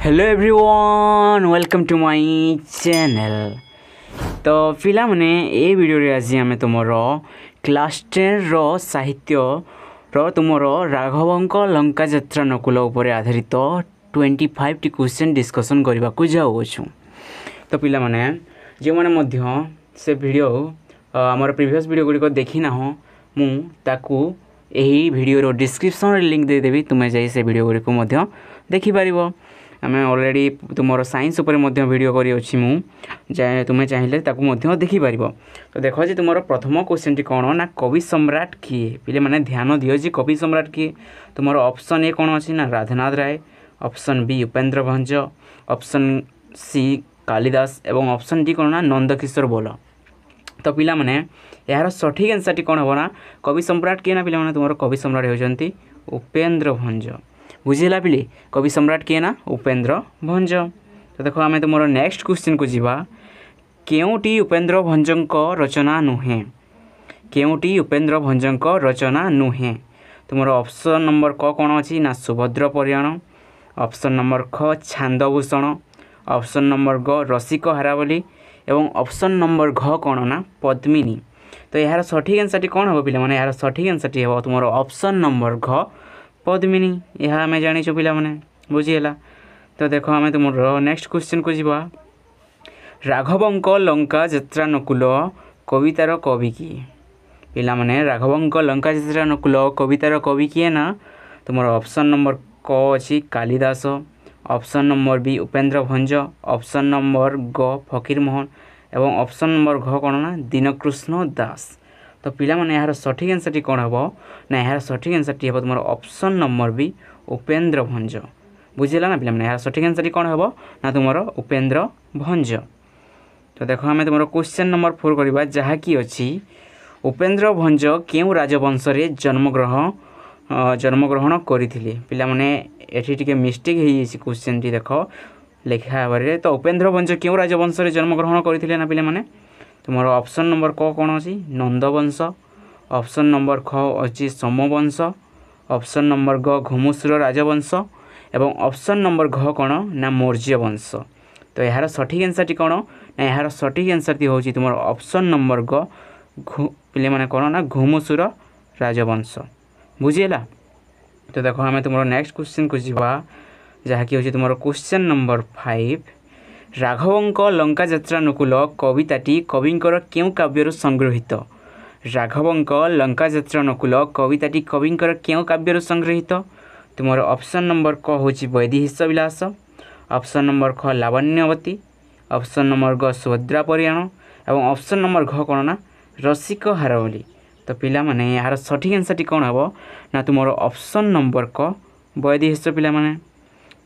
Hello everyone welcome to my channel. तो पिला माने ए वीडियो रे आज आमे तुमर क्लास 10 रो साहित्य रो तुमर राघवंक लंका यात्रा नकुल उपर आधारित 25 टी क्वेश्चन डिस्कशन करबा को जाउ छु। तो पिला माने जे माने मध्य से वीडियो हमर प्रीवियस वीडियो गुडी को देखि ना हो मु ताकू एही वीडियो रो डिस्क्रिप्शन रे लिंक दे देबी, तुमे जाई से वीडियो गुडी को मध्य देखि पारिबो। आमे ऑलरेडी तुमरो साइंस ऊपर मध्य वीडियो करी अछि मु जे तुमे चाहिले ताकू मध्य देखि पारिबो। तो देखो जे तुमरो प्रथम क्वेश्चन टी कोन ना कवि सम्राट किए पिले माने ध्यान दियो जे कवि सम्राट किए। तुमरो ऑप्शन ए कोन अछि ना Radhanath Ray, option B Upendra Bhanja, option C Kalidas एवं ऑप्शन डी कोन ना नंदकिशोर बोल। तो पिला माने यार सठिक आंसर टी कोन होना कवि सम्राट किए ना पिला माने तुमरो कवि सम्राट होजंती उपेंद्र भंज। बुझिला पिले कवि सम्राट किए ना उपेंद्र भंज। तो देखो आमे तुमरो नेक्स्ट क्वेश्चन को जीवा केउटी उपेंद्र भंजक रचना नुहे, केउटी उपेंद्र भंजक रचना नुहे। तुमरो ऑप्शन नंबर क कोन अछि ना सुभद्र परियाण, ऑप्शन नंबर ख छांदभूषण, ऑप्शन नंबर ग रसिक हारावली एवं ऑप्शन नंबर घ कोन ना पद्मिनी। तो यार सठिक आंसर टी कोन हो पिले माने यार सठिक आंसर टी हो तुमरो ऑप्शन नंबर घ पद्मिनी। यह आम जानी पिला माने बुझीला। तो देखो आम तुम नेक्स्ट क्वेश्चन को जीवा राघवंक लंका यात्रा नकुल कवितार कवि किए। पिला माने राघवंक लंका यात्रा नकुल कवितार कवि किए ना तुमरो ऑप्शन नंबर क अछि Kalidas, option number B Upendra Bhanja, option number ग फकीर मोहन एवं ऑप्शन नंबर घ कोन ना दीनकृष्ण दास। तो पिला माने यार सठिक आंसर टी कोन हबो ना यार सठिक आंसर टी हबो तुमरो ऑप्शन नंबर बी उपेंद्र भंज। बुझिला ना पिला माने यार सठिक आंसर टी कोन हबो ना तुमरो उपेंद्र भंज। तो देखो हमें तुमरो क्वेश्चन नंबर 4 करबा जहा की अछि उपेंद्र भंज केउ राजवंश रे जन्मग्रहण करिथिले। पिला माने एठी टिके मिस्टेक हेइ छि क्वेश्चन टी देखो लेखा बारे। तो उपेंद्र भंज केउ राजवंश रे जन्मग्रहण करिथिले ना पिला माने तुमरो ऑप्शन नंबर क कोन अछि नंदवंश, ऑप्शन नंबर ख अछि सोमवंश, ऑप्शन नंबर ग घुमुसुर राजवंश एवं ऑप्शन नंबर घ कोन ना मौर्य वंश। तो यार सठिक आंसर टी कोन ना यार सठिक आंसर टी होछि तुमरो ऑप्शन नंबर ग पिले माने कोन ना घुमुसुर राजवंश। बुझिला। तो देखो हमें तुमरो नेक्स्ट क्वेश्चन को जीवा जहा कि होछि तुमरो क्वेश्चन नंबर 5 राघवंक लंका यात्रा नकुल कविताटी कविंकर केउ काव्यरु संग्रहित। राघवंक लंका यात्रा नकुल कविताटी कविंकर केउ काव्यरु संग्रहित। तुमरो ऑप्शन नंबर क होछि वैदेहीश विलास, ऑप्शन नंबर ख लावण्यवती, ऑप्शन नंबर ग सुभद्रा परियाण एवं ऑप्शन नंबर घ कोन ना रसिक हारावली। तो पिला माने यार सठिक आंसर टी कोन हबो ना तुमरो ऑप्शन नंबर क वैदेहीश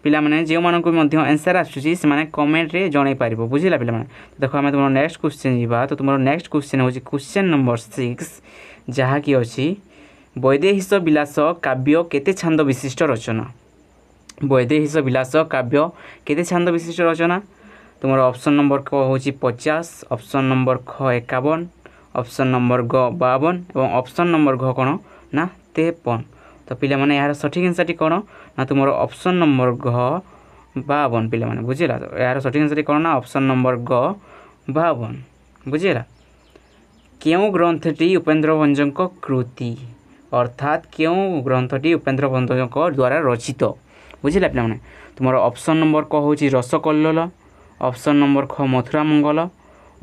पिला माने जे मानन को मध्य आंसर आछुची से माने कमेंट रे जणाई पारिबो। बुझिला पिला माने। देखो हमें तुमरो नेक्स्ट क्वेश्चन जीवा। तो तुमरो नेक्स्ट क्वेश्चन होछि क्वेश्चन नंबर 6 जहा की अछि वैदेहीश विलास काव्य केते छंद विशिष्ट रचना। वैदेहीश विलास काव्य केते छंद विशिष्ट रचना। तुमरो ऑप्शन नंबर क होछि 50, ऑप्शन नंबर ख 51, ऑप्शन नंबर ग 52 एवं ऑप्शन नंबर घ कोन ना 53। तो पिला माने यार सठिक आंसर टी कोन ना तुमरो ऑप्शन नंबर घ 52 पिला माने बुझिला। तो यार सठिक आंसर टी कोन ना ऑप्शन नंबर ग 52। बुझिला। केउ ग्रंथटी उपेंद्र भंजक कृति अर्थात केउ ग्रंथटी उपेंद्र भंजक द्वारा रचित। बुझिला पिला माने तुमरो ऑप्शन नंबर क होछि रसकल्लोल, ऑप्शन नंबर ख मथुरा मंगल,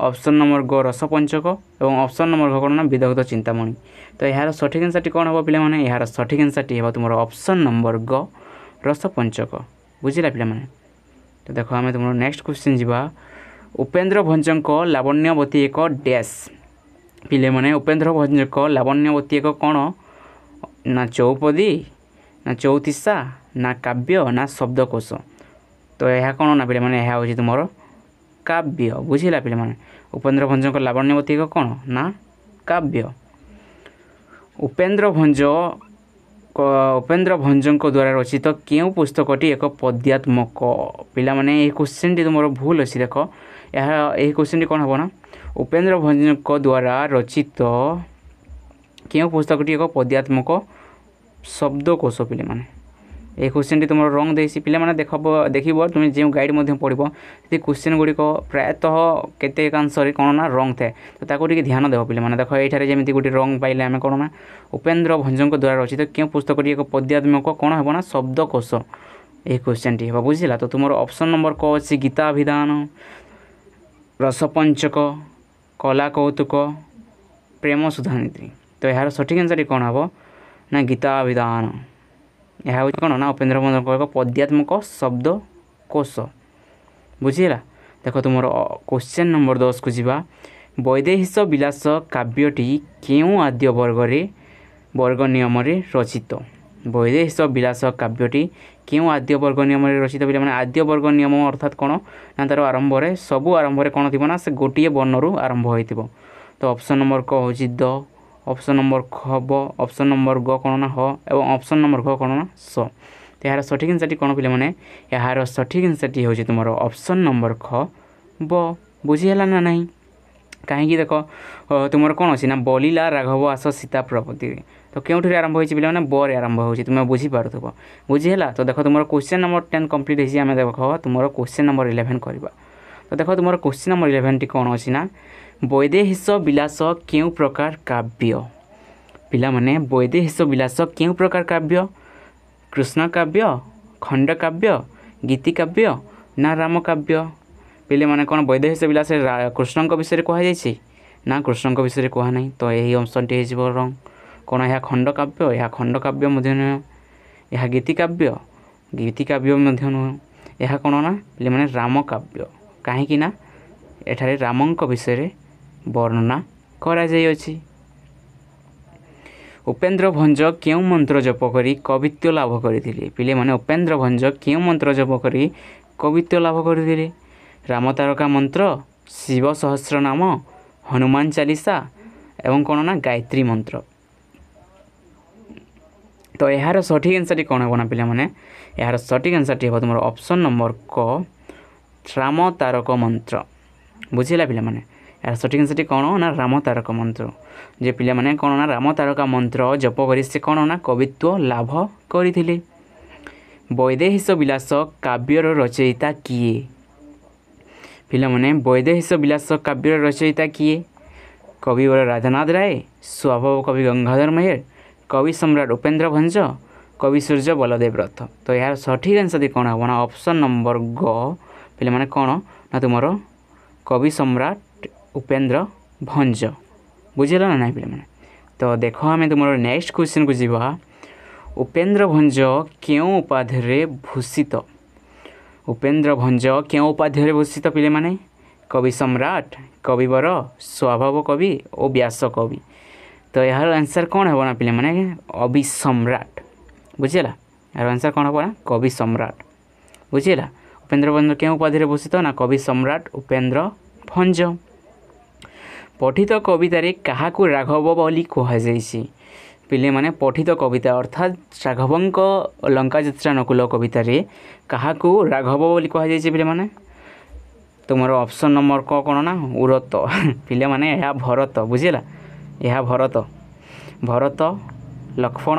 ऑप्शन नंबर ग रसपंचक एवं ऑप्शन नंबर घ कोन ना विदग्ध चिंतामणि। तो यार सठिक आंसर टी कोन हबो पिला माने यार सठिक आंसर टी हबो तुमरो ऑप्शन नंबर ग रसपंचक। बुझिला पिला माने। तो देखो हमें तुमरो नेक्स्ट क्वेश्चन जीवा उपेंद्र भंजक लावण्यवती एक डैश। पिले माने उपेंद्र भंजक लावण्यवती एक कोन ना चौपदी ना चौतिसा ना काव्य ना शब्दकोश। तो यह कोन ना पिले माने यह होछि तुमरो काव्य। बुझिला पिले माने उपेंद्र भंजक लावण्यवती एक कोन ना काव्य। उपेंद्र भंजक द्वारा रचित केउ पुस्तकटी एक पद्यात्मक। पिला माने ए क्वेश्चन टी तुमरो भूल अछि। देखो यह ए क्वेश्चन टी कोन हबो ना उपेंद्र भंजक द्वारा रचित केउ पुस्तकटी एक पद्यात्मक शब्दकोश पिले माने ए क्वेश्चन टी तुम रंग देसी पिला माने देखब तुम जो गाइड पढ़ब ये क्वेश्चन गुड़िक प्रायतः केतेकांशरे कौन ना रंग थाए तो ताको टिके ध्यान देव पिला माने देख ये जमी गोटे रंग पाइले आम कौन ना उपेन्द्र भंजों द्वारा रचित क्यों पुस्तक एक पद्यात्मक कौन हम ना शब्दकोश ये क्वेश्चन टी हम बुझला। तो तुम ऑप्शन नंबर क अच्छी गीताभिधान रसपंचक कला कौतुक प्रेम सुधानीति तो यार सठिक आंसर कौन हम ना गीताभिधान यह हूँ कौन ना उपेन्द्र भंजों एक पद्यात्मक शब्दकोश बुझीला। देख तुम क्वेश्चन नंबर 10 को जीवा वैदेहिश विलास काव्यटी क्यों आद्य वर्ग नियम रचित वैदेहिश विलास काव्यटी क्यों आद्य वर्ग नियम रचित पे मैंने आद्य वर्ग नियम अर्थात कौन ना तार आरंभ में सबू आरंभ में कौन थी ना से गोटे वर्णरू आरंभ हो तो ऑप्शन नंबर क हूँ द ऑप्शन नंबर ख ब ऑप्शन नंबर ग कौन ना ह और ऑप्शन नंबर घ कौन ना स तो यार सठिक आंसर कौन पे मैंने यार सठिक आंसर हूँ तुम ऑप्शन नंबर ख ब बुझीगला ना नहीं कहीं देख तुम कौन अच्छी ना बलिला राघव आस सीता प्रपति तो क्योंठे आरंभ होती पे मैंने बर आरंभ हो तुम बुझीपार बुझीगला। तो देख तुम क्वेश्चन नंबर 10 कंप्लीट होती आम देख तुम क्वेश्चन नंबर 11 करवा तो देख तुम क्वेश्चन नंबर 11 टी कौन अच्छी ना वैदेहिश विलास क्यों प्रकार काव्य पिला माने वैदेहिश विलास क्यों प्रकार काव्य कृष्ण काव्य खंड काव्य गीति काव्य ना राम काव्य पिले माने कौन वैदेहिश विलास कृष्ण विषय कहुई ना कृष्ण विषय कहना तो यही ऑप्शन टी हो रंग कौन यह खंड काव्य यह खंड काव्य नुह यह गीति काव्य नुह यह कौन ना पिले माने राम काव्य कहीं ना एठारे रामंक विषय वर्णना करा जाइए। उपेन्द्र भंज क्यों मंत्र जप करी कवित्व लाभ करथिले पिले माने उपेन्द्र भंज क्यों मंत्र जप करी कवित्व लाभ करथिले राम तारका मंत्र शिव सहस्र नाम हनुमान चालीसा एवं कौन ना गायत्री मंत्र तो यार सठिक आंसर कौन हम ना पिला माने यार सठिक आंसर हम तुम ऑप्शन नंबर क राम तारक मंत्र बुझीला पिला माने यार सठिक आंसर कौन ना राम तारक मंत्र जे पिला माने कौन ना राम तारका मंत्र जप करी से कौन ना कवित्व लाभ करथिले। वैदेहिश विलास काव्यर रचयिता किए पिला माने वैदेहिश विलास काव्यर रचयिता किए कविवर राधानाथ राय स्वभाव कवि गंगाधर मेहर कवि सम्राट उपेन्द्र भंज कवि सूर्य बलदेव रथ तो यार सठिक आंसर कौन हम ना ऑप्शन नंबर ग पिला माने कौन ना तुम कवि सम्राट उपेन्द्र भंज बुझेल ना नहीं पे मैंने तो देखो आम तुम नेक्स्ट क्वेश्चन को जीवा उपेन्द्र भंज क्यों उपाधि भूषित उपेन्द्र भंज क्यों उपाधि भूषित पिले माने कवि सम्राट कविवर स्वभाव कवि और व्यास कवि तो यार आंसर कौन है ना पिले माने कवि सम्राट बुझेला यार आंसर कौन है ना कवि सम्राट बुझेला उपेन्द्र भंज क्यों उपाधि भूषित ना कवि सम्राट उपेन्द्र भंज। पठित कवितारे काहाकू राघव बोली कहुई पिले माने पठित कविता अर्थात राघवंक लंका यात्रा नकुल कवितारे काहाकू राघव बोली कहुई पिले माने तुम ऑप्शन नंबर क कौन ना उरत पिले माने यह भरत बुझेला यह भरत लक्ष्मण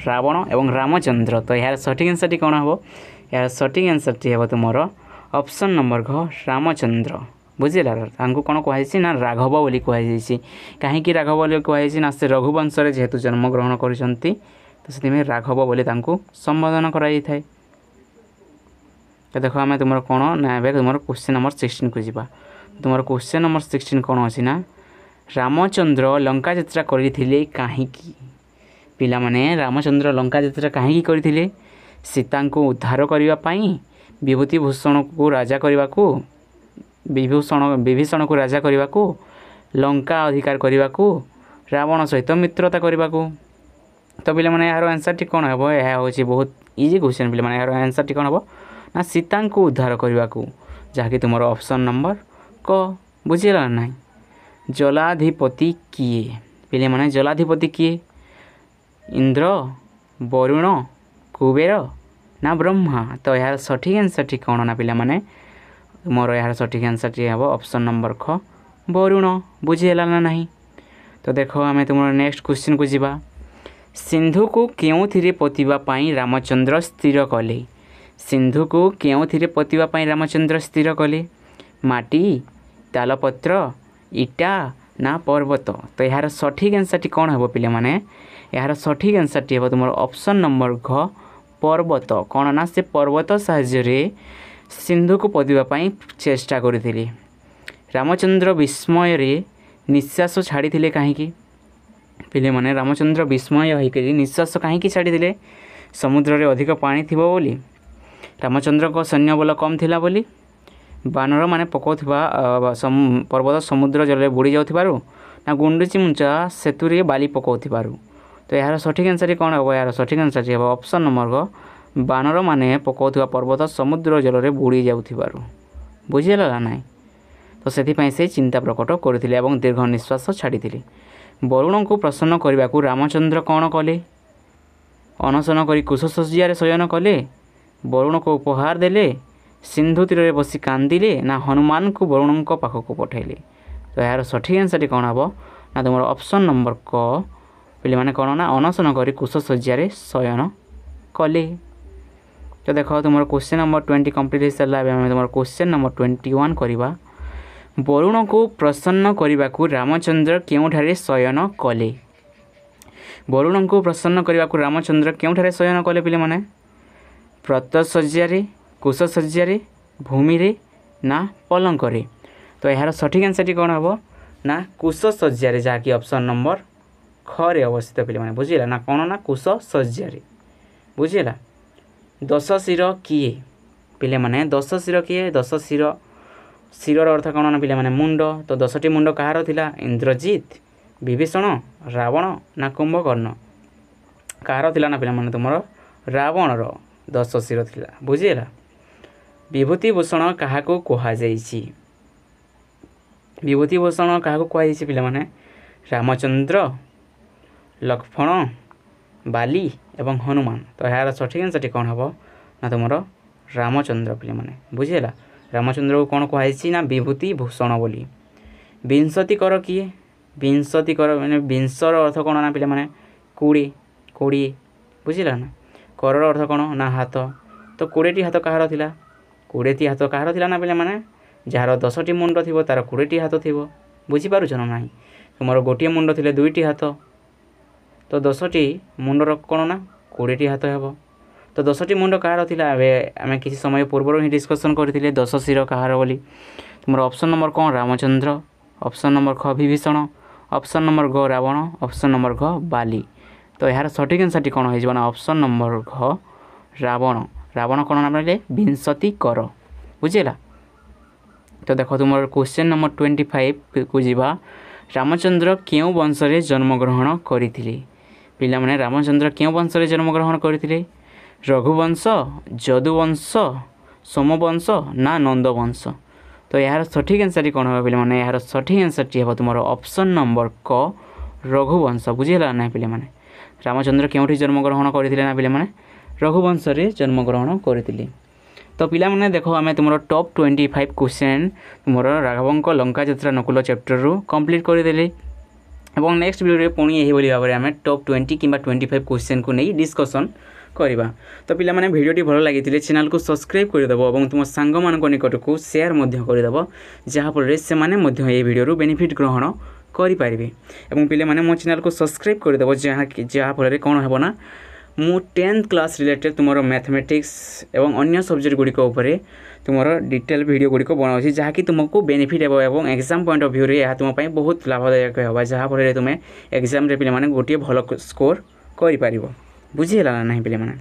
रावण एवं रामचंद्र तो यार सठिक आंसर कौन हम यार सठिक आंसर हम तुम ऑप्शन नंबर घ रामचंद्र बुझेला कौन कहुई ना राघव बोली कहुई कहीं राघव बोली कहुई ना से रघुवंश जेहेतु जन्म ग्रहण कर तो राघव बोली संबोधन कराई थाए। तो देखो आम तुम कौन ना तुम क्वेश्चन नंबर 16 को जीवा तुम क्वेश्चन नंबर 16 कौन अच्छी ना रामचंद्र लंका यात्रा करथिले कहीं पिला माने रामचंद्र लंका यात्रा कहीं करथिले सीता को उद्धार करने विभूति भूषण को राजा करने को विभीषण को राजा करने को लंका अधिकार करने को रावण सहित मित्रता करने को तो पे मैंने यार आंसर टी कौन हम यह हूँ बहुत इजी क्वेश्चन पे मैंने यार आंसर टी कौन हम ना सीता को उद्धार करने को जहाँकि तुम ऑप्शन नंबर क बुझीगला ना जलाधिपति किए पे मैंने जलाधिपति किए इंद्र वरुण कुबेर ना ब्रह्मा तो यार सठिक आंसर टी कौन ना पिला माने मोर यार सठिक आंसर टी हम ऑप्शन नंबर ख वरुण बुझीगला ना नहीं। तो देखो आम तुम नेक्स्ट क्वेश्चन को जीवा सिंधु को केउथिरे पोतिबा पाई रामचंद्र स्थिर कले सिंधु को केउथिरे पोतिबा पाई रामचंद्र स्थिर कले माटी तालपत्र इटा ना पर्वत तो यार सठिक आंसर कौन हम पे मैंने यार सठिक आंसर हम तुम ऑप्शन नंबर घ पर्वत कौन ना से पर्वत साहाय्य सिंधु को पोतिबा चेष्टा करथिले रामचंद्र विस्मय निश्वास छाड़ी कहीं पिले माने रामचंद्र विस्मय होकर निश्वास कहीं छाड़ी समुद्र रे अधिक पानी थिबो बोली रामचंद्र को सैन्य बल कम थिला बोली बानर माने पकाउथिबा पर्वत समुद्र जल बुड़ी जाउथिबारु ना गुंडुची मुंचा सेतुरे बाली पकाउथिबारु तो यार सठिक आंसर कौन हम यार सठिक आंसर हम ऑप्शन नंबर ग बानर माने पकाउथिबा पर्वत समुद्र जल रे बुड़ी जाउथिबारु बुझिला ना तो से चिंता प्रकट करथिले एवं दीर्घ निश्वास छाड़ी वरुण को प्रसन्न करने को रामचंद्र कौन कले अनशन कर कुशशय्या शयन कले वरुण को उपहार देले सिंधु तीर में बसी कांदिले ना हनुमान को वरुण पाखक पठेले तो यार सठिक आंसर कौन हम ना तुम ऑप्शन नंबर क पे मैंने कौन ना अनशन कर कुशशय्या शयन कले तो देख तुम क्वेश्चन नंबर 20 कंप्लीट हो सारा तुम क्वेश्चन नंबर 21 करवा वरुण को प्रसन्न करने को रामचंद्र केउठारे शयन कले वरुण को प्रसन्न करने को रामचंद्र केउठारे शयन कले पिले माने प्रतशय्या कुशशय्या भूमि रे ना पलंक रे तो यार सठिक आंसर कौन हम ना कुशशय्या जहाँकि ऑप्शन नंबर ख रे अवस्थित पिले माने बुझिला ना कौन ना कुशशय्या बुझिला दश शिर किए पिले माने दश शिर किए दश शिर शिवर अर्थ कौन ना पिले माने मुंड तो 10टी मुंड कहार थिला इंद्रजीत विभीषण रावण ना कुंभकर्ण कहार थिला ना पिले माने तुमर रावणर 10 शिर थिला बुझिला विभूतिभूषण कहा को कहा जाइछि विभूतिभूषण कहा को कहा जाइछि पिले माने रामचंद्र लक्ष्मण बाली एवं हनुमान तो यार सठिक आंसर कौन हम ना तुमर रामचंद्र पिले माने बुझिला रामचंद्र को कौन कहुई ना विभूतिभूषण बोली विंशति कर किए विंशति कर मैंने विंशर अर्थ कौन ना पे मैंने 20 बुझिला ना कर अर्थ कौन ना हाथ तो 20टी हाथ कहार थिला 20टी हाथ कहार थिला ना पे मैंने जार 10टी मुंड थी तार 20टी हाथ थी बुझीपार ना तुम गोटे मुंड थे 2टी हाथ तो 10टी मुंडर कौन ना 20टी हाथ हे तो 10टी मुंड कहार थिला आम किसी समय पूर्व ही डिस्कसन करते 10 शिर कहार बोली तुम ऑप्शन नंबर कौन रामचंद्र ऑप्शन नंबर ख विभीषण ऑप्शन नंबर ग रावण ऑप्शन नंबर घ बाली तो यार सठिक आंसर कौन हो ऑप्शन नंबर घ रावण रावण कौन नाम ले विंशति कर बुझेगा तो देख तुम क्वेश्चन नंबर 25 को जीवा रामचंद्र क्यों वंश रे जन्मग्रहण करथिले पिला माने रामचंद्र क्यों वंश रे जन्मग्रहण करथिले रघुवंश जदुवंश सोमवंश ना नंदवंश तो यार सठिक आंसर कौन हम पे मैंने यार सठिक आंसर टी हम तुम ऑप्शन नंबर क रघुवंश बुझेगा ना पे मैंने रामचंद्र क्योंठी जन्मग्रहण करथिले ना पे मैंने रघुवंश रे जन्मग्रहण करथिले तो पिला माने देखो आम तुम टॉप 25 क्वेश्चन तुम राघवंक लंका यात्रा नकुल चैप्टर रु कंप्लीट करदेले और नेक्स्ट वीडियो पुणी यही भाव में आम टॉप 20 कि 25 क्वेश्चन को नहीं डिस्कसन करवा तो पिला माने वीडियोटी भल लगी चैनल को सब्सक्राइब करदेव और तुम सांग मान निकट को शेयर करदेव जहाँफल से ये वीडियो बेनिफिट ग्रहण करेंगे और पिले माने मो चैनल को सब्सक्राइब करदेव जहाँफल कौन हे ना मु 10th क्लास रिलेटेड तुम मैथमेटिक्स एवं अन्य सब्जेक्ट गुड़िक तुम डिटेल वीडियो गुड़िक बनाऊँगी जहाँकि तुमको बेनिफिट एवं एग्जाम पॉइंट ऑफ व्यू रे तुम बहुत लाभदायक होगा जहाँफल तुम एग्जाम पे पे गोटे भल स्कोर कर बुझीगला ना पे मैंने।